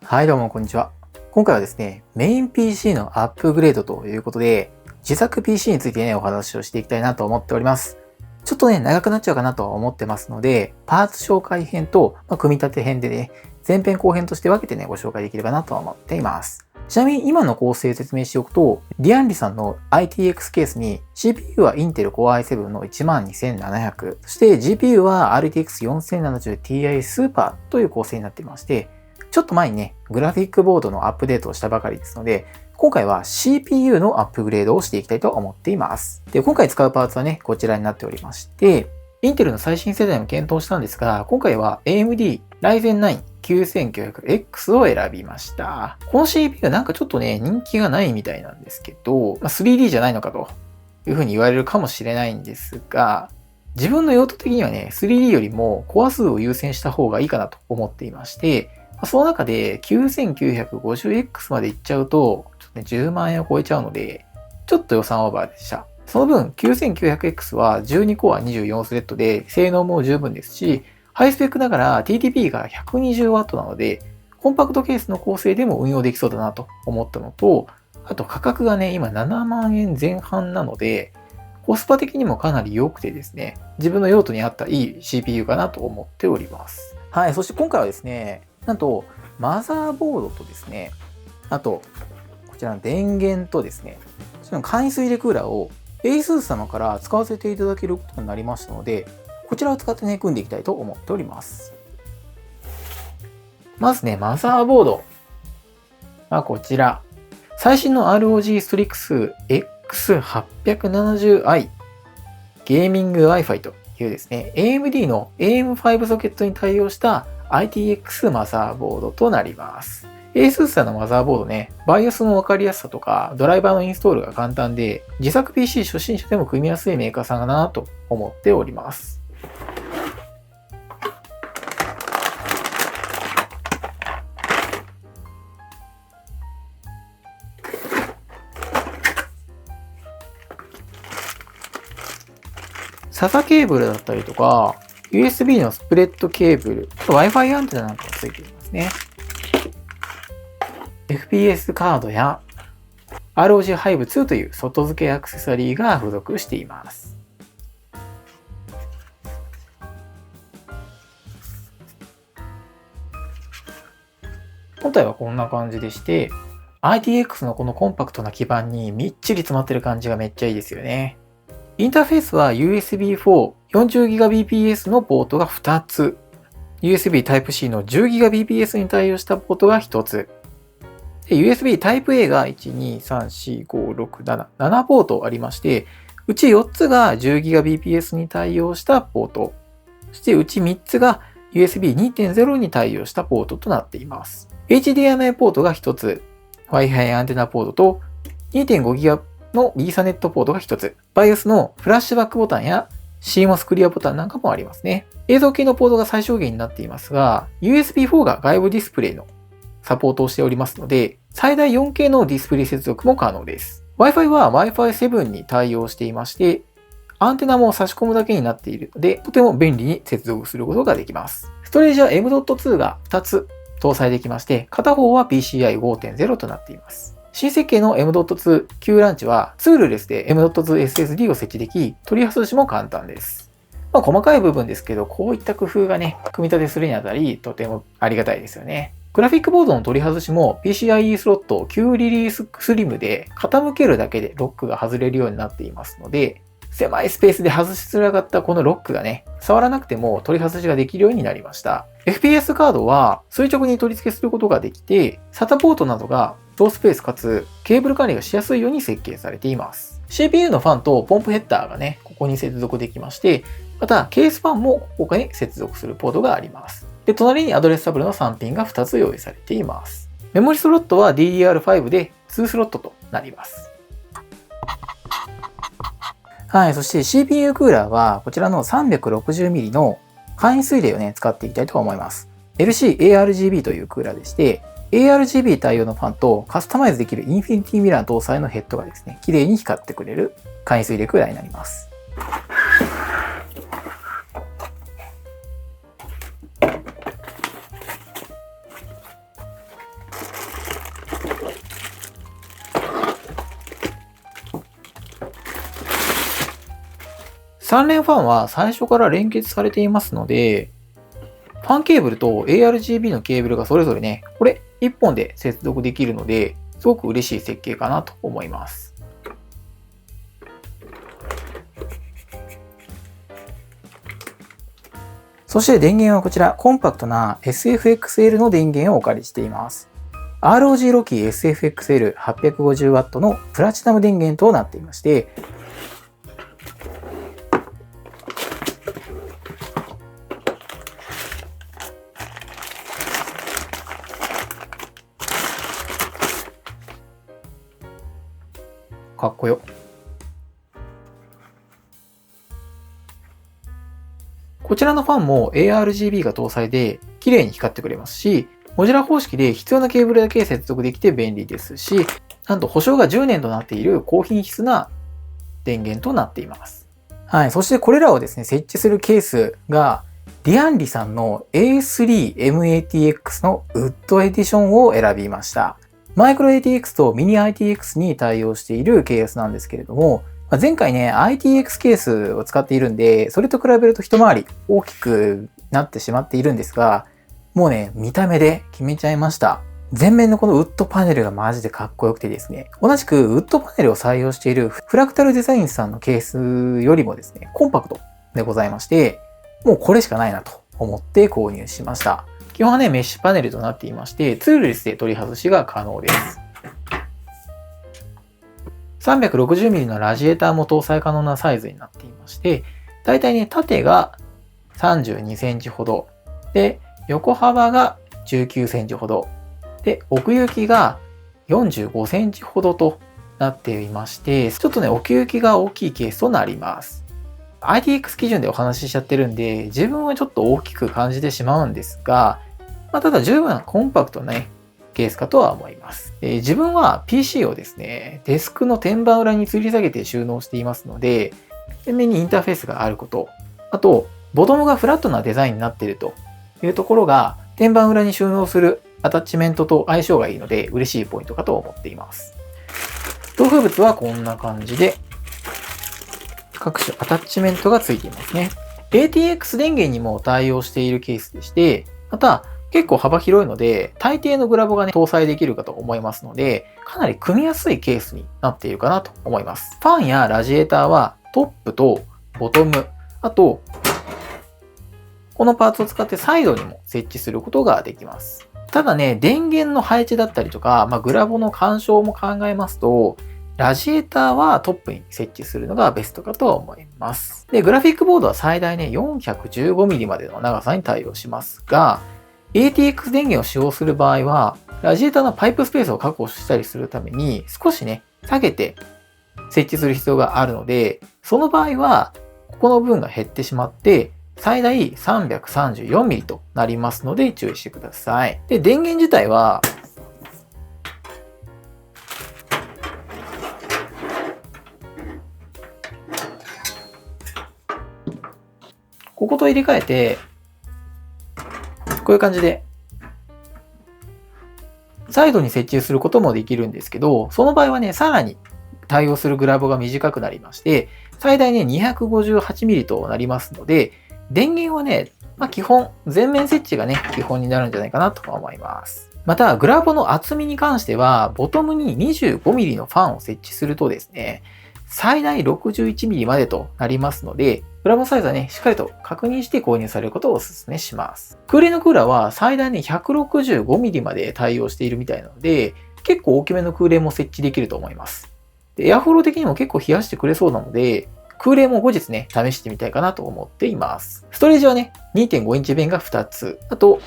はいどうもこんにちは。今回はですね、メイン PC のアップグレードということで、自作 PC についてね、お話をしていきたいなと思っております。ちょっとね、長くなっちゃうかなとは思ってますので、パーツ紹介編と、組み立て編でね、前編後編として分けてね、ご紹介できればなと思っています。ちなみに今の構成を説明しておくと、リアンリさんの ITX ケースに CPU は Intel Core i7 の12700、そして GPU は RTX 4070Ti Super という構成になっていまして、ちょっと前にね、グラフィックボードのアップデートをしたばかりですので、今回は CPU のアップグレードをしていきたいと思っています。で、今回使うパーツはね、こちらになっておりまして、インテルの最新世代も検討したんですが、今回は AMD Ryzen 9 9900X を選びました。この CPU なんかちょっとね、人気がないみたいなんですけど、3D じゃないのかというふうに言われるかもしれないんですが、自分の用途的にはね、3D よりもコア数を優先した方がいいかなと思っていまして、その中で 9950X までいっちゃうと、ちょっとね、10万円を超えちゃうので、ちょっと予算オーバーでした。その分 9900X は12コア24スレッドで性能も十分ですし、ハイスペックながら TDP が 120W なので、コンパクトケースの構成でも運用できそうだなと思ったのと、あと価格がね、今7万円前半なので、コスパ的にもかなり良くてですね、自分の用途に合ったいい CPU かなと思っております。はい、そして今回はですね、なんとマザーボードとですね、あとこちらの電源とですね、こちらの簡易水冷クーラーを ASUS 様から使わせていただけることになりましたので、こちらを使ってね、組んでいきたいと思っております。まずね、マザーボード。こちら。最新の ROG Strix X870i ゲーミング Wi-Fi というですね、AMD の AM5 ソケットに対応した ITX マザーボードとなります。ASUS さんのマザーボードね、BIOS の分かりやすさとか、ドライバーのインストールが簡単で、自作 PC 初心者でも組みやすいメーカーさんだなと思っております。SATA ケーブルだったりとか、USB のスプレッドケーブル、Wi-Fi アンテナなんかもついていますね。FPS カードや ROG Hive 2という外付けアクセサリーが付属しています。本体はこんな感じでして、ITX のこのコンパクトな基板にみっちり詰まってる感じがめっちゃいいですよね。インターフェースは USB4 40Gbps のポートが2つ、USB Type-C の 10Gbps に対応したポートが1つ、USB Type-A が1、2、3、4、5、6、7、7ポートありまして、うち4つが 10Gbps に対応したポート、そしてうち3つが USB2.0 に対応したポートとなっています。HDMI ポートが1つ、Wi-Fi アンテナポートと 2.5GB の Ethernet ポートが1つ、BIOS のフラッシュバックボタンや CMOS クリアボタンなんかもありますね。映像系のポートが最小限になっていますが、USB4 が外部ディスプレイのサポートをしておりますので、最大 4K のディスプレイ接続も可能です。Wi-Fi は Wi-Fi 7に対応していまして、アンテナも差し込むだけになっているので、とても便利に接続することができます。ストレージは M.2 が2つ搭載できまして、片方は PCI 5.0 となっています。新設計の M.2 Q ランチはツールレスで M.2 SSD を設置でき、取り外しも簡単です。細かい部分ですけど、こういった工夫がね、組み立てするにあたり、とてもありがたいですよね。グラフィックボードの取り外しも PCIe スロット Q リリーススリムで傾けるだけでロックが外れるようになっていますので、狭いスペースで外しづらかったこのロックがね、触らなくても取り外しができるようになりました。FPS カードは垂直に取り付けすることができて、SATA ポートなどが同スペースかつケーブル管理がしやすいように設計されています。CPU のファンとポンプヘッダーがね、ここに接続できまして、またケースファンもここに接続するポートがあります。で、隣にアドレスタブルの3ピンが2つ用意されています。メモリスロットは DDR5 で2スロットとなります。はい、そして CPU クーラーはこちらの 360mm の簡易水冷をね、使っていきたいと思います。LC-ARGB というクーラーでして、ARGB 対応のファンとカスタマイズできるインフィニティミラー搭載のヘッドがですね、綺麗に光ってくれる簡易水冷クーラーになります。3連ファンは最初から連結されていますので、ファンケーブルと ARGB のケーブルがそれぞれね、これ1本で接続できるので、すごく嬉しい設計かなと思います。そして電源はこちら、コンパクトな SFXL の電源をお借りしています。ROG ロキ SFXL850W のプラチナム電源となっていまして、かっこよ。こちらのファンも ARGB が搭載で綺麗に光ってくれますし、モジュラ方式で必要なケーブルだけ接続できて便利ですし、なんと保証が10年となっている高品質な電源となっています。はい。そしてこれらをですね、設置するケースが、ディアンリさんの A3MATX のウッドエディションを選びました。マイクロ ATX とミニ ITX に対応しているケースなんですけれども、前回ね、ITX ケースを使っているんで、それと比べると一回り大きくなってしまっているんですが、もうね、見た目で決めちゃいました。前面のこのウッドパネルがマジでかっこよくてですね、同じくウッドパネルを採用しているフラクタルデザインさんのケースよりもですね、コンパクトでございまして、もうこれしかないなと思って購入しました。基本はね、メッシュパネルとなっていまして、ツールレスで取り外しが可能です。360mm のラジエーターも搭載可能なサイズになっていまして、だいたいね、縦が32センチほど、で、横幅が19センチほど、で、奥行きが45センチほどとなっていまして、ちょっとね、奥行きが大きいケースとなります。ITX 基準でお話ししちゃってるんで、自分はちょっと大きく感じてしまうんですが、ただ十分コンパクトなね、ケースかとは思います。自分は PC をですね、デスクの天板裏に吊り下げて収納していますので、前面にインターフェースがあること、あと、ボトムがフラットなデザインになっているというところが、天板裏に収納するアタッチメントと相性がいいので、嬉しいポイントかと思っています。同封物はこんな感じで、各種アタッチメントが付いていますね。ATX 電源にも対応しているケースでして、また、結構幅広いので、大抵のグラボがね、搭載できるかと思いますので、かなり組みやすいケースになっているかなと思います。ファンやラジエーターはトップとボトム、あと、このパーツを使ってサイドにも設置することができます。ただね、電源の配置だったりとか、グラボの干渉も考えますと、ラジエーターはトップに設置するのがベストかと思います。で、グラフィックボードは最大ね、415mm までの長さに対応しますが、ATX 電源を使用する場合は、ラジエーターのパイプスペースを確保したりするために、少しね、下げて設置する必要があるので、その場合は、ここの部分が減ってしまって、最大 334mm となりますので注意してください。で、電源自体は、ここと入れ替えて、こういう感じで、サイドに設置することもできるんですけど、その場合はね、さらに対応するグラボが短くなりまして、最大ね、258mm となりますので、電源はね、基本、全面設置がね、基本になるんじゃないかなと思います。また、グラボの厚みに関しては、ボトムに 25mm のファンを設置するとですね、最大 61mm までとなりますので、グラボサイズはね、しっかりと確認して購入されることをお勧めします。空冷のクーラーは最大ね、165mm まで対応しているみたいなので、結構大きめの空冷も設置できると思います。でエアフロー的にも結構冷やしてくれそうなので、空冷も後日ね、試してみたいかなと思っています。ストレージはね、2.5 インチ弁が2つ。あと、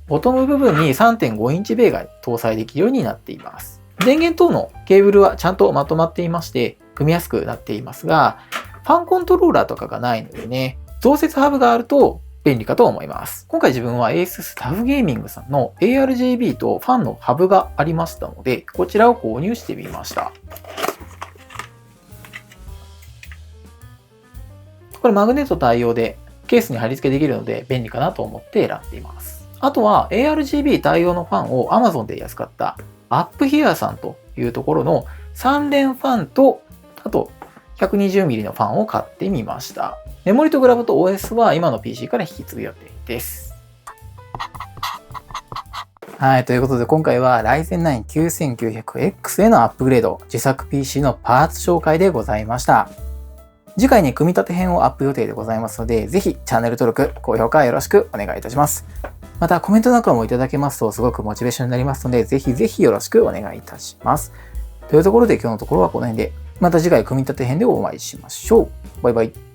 ボトム部分に 3.5 インチベイが搭載できるようになっています。電源等のケーブルはちゃんとまとまっていまして、組みやすくなっていますが、ファンコントローラーとかがないのでね、増設ハブがあると便利かと思います。今回自分は ASUS TUF Gaming さんの ARGB とファンのハブがありましたので、こちらを購入してみました。これマグネット対応でケースに貼り付けできるので便利かなと思って選んでいます。あとは ARGB 対応のファンを Amazon で安かったアップヒアさんというところの3連ファンと、あと 120mm のファンを買ってみました。メモリとグラボと OS は今の PC から引き継ぐ予定です。はい、ということで今回は Ryzen 9 9900X へのアップグレード、自作 PC のパーツ紹介でございました。次回に組み立て編をアップ予定でございますので、ぜひチャンネル登録、高評価よろしくお願いいたします。またコメントなんかもいただけますとすごくモチベーションになりますので、ぜひぜひよろしくお願いいたします。というところで今日のところはこの辺で、また次回組み立て編でお会いしましょう。バイバイ。